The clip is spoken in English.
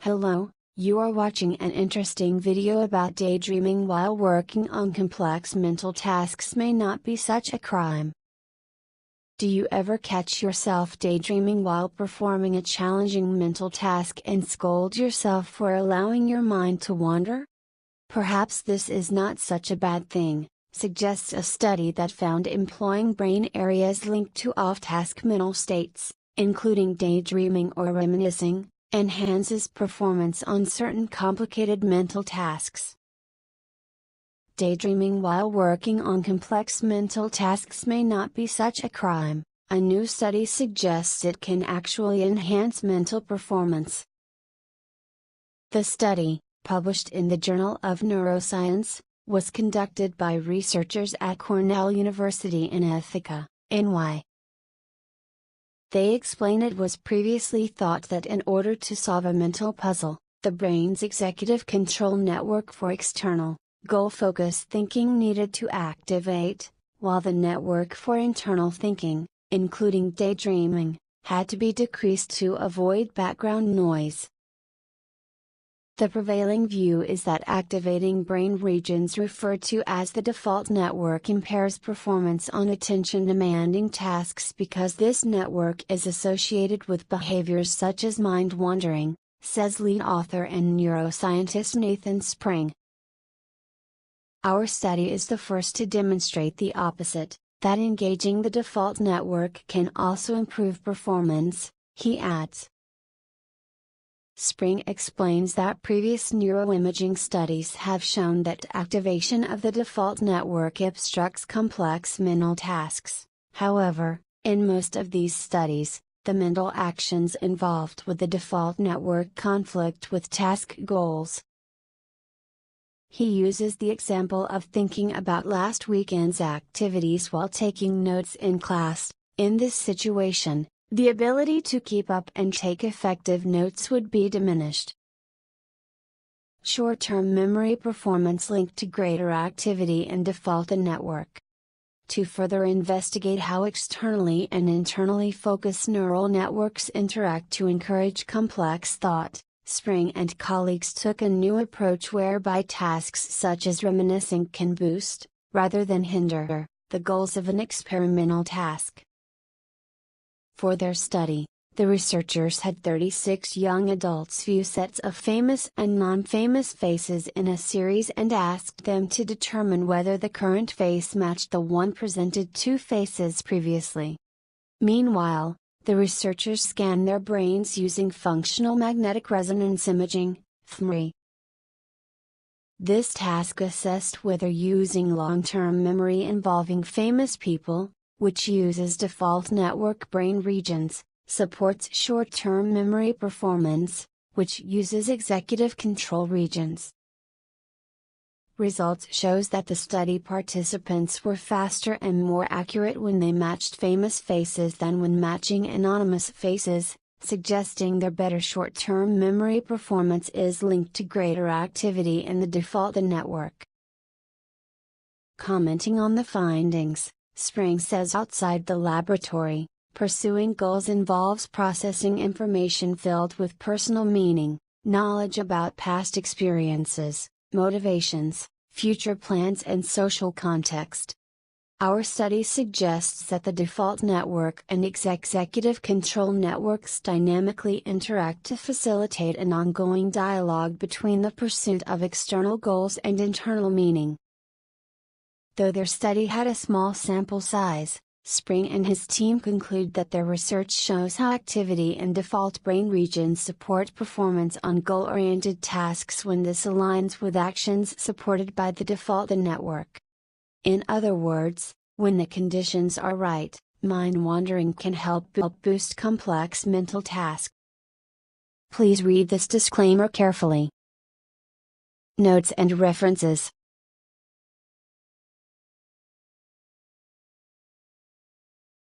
Hello, you are watching an interesting video about daydreaming while working on complex mental tasks may not be such a crime. Do you ever catch yourself daydreaming while performing a challenging mental task and scold yourself for allowing your mind to wander? Perhaps this is not such a bad thing, suggests a study that found employing brain areas linked to off-task mental states, including daydreaming or reminiscing, enhances performance on certain complicated mental tasks. Daydreaming while working on complex mental tasks may not be such a crime. A new study suggests it can actually enhance mental performance. The study, published in the Journal of Neuroscience, was conducted by researchers at Cornell University in Ithaca, NY. They explain it was previously thought that in order to solve a mental puzzle, the brain's executive control network for external, goal-focused thinking needed to activate, while the network for internal thinking, including daydreaming, had to be decreased to avoid background noise. The prevailing view is that activating brain regions referred to as the default network impairs performance on attention-demanding tasks because this network is associated with behaviors such as mind wandering, says lead author and neuroscientist Nathan Spring. Our study is the first to demonstrate the opposite, that engaging the default network can also improve performance, he adds. Spring explains that previous neuroimaging studies have shown that activation of the default network obstructs complex mental tasks. However, in most of these studies, the mental actions involved with the default network conflict with task goals. He uses the example of thinking about last weekend's activities while taking notes in class. In this situation, the ability to keep up and take effective notes would be diminished. Short-term memory performance linked to greater activity in default network. To further investigate how externally and internally focused neural networks interact to encourage complex thought, Spring and colleagues took a new approach whereby tasks such as reminiscing can boost, rather than hinder, the goals of an experimental task. For their study, the researchers had 36 young adults view sets of famous and non-famous faces in a series and asked them to determine whether the current face matched the one presented 2 faces previously. Meanwhile, the researchers scanned their brains using functional magnetic resonance imaging, fMRI. This task assessed whether using long-term memory involving famous people, which uses default network brain regions, supports short-term memory performance, which uses executive control regions. Results shows that the study participants were faster and more accurate when they matched famous faces than when matching anonymous faces, suggesting their better short-term memory performance is linked to greater activity in the default network. Commenting on the findings, Spring says outside the laboratory, pursuing goals involves processing information filled with personal meaning, knowledge about past experiences, motivations, future plans and social context. Our study suggests that the default network and executive control networks dynamically interact to facilitate an ongoing dialogue between the pursuit of external goals and internal meaning. Though their study had a small sample size, Spring and his team conclude that their research shows how activity in default brain regions support performance on goal-oriented tasks when this aligns with actions supported by the default network. In other words, when the conditions are right, mind wandering can help boost complex mental tasks. Please read this disclaimer carefully. Notes and references.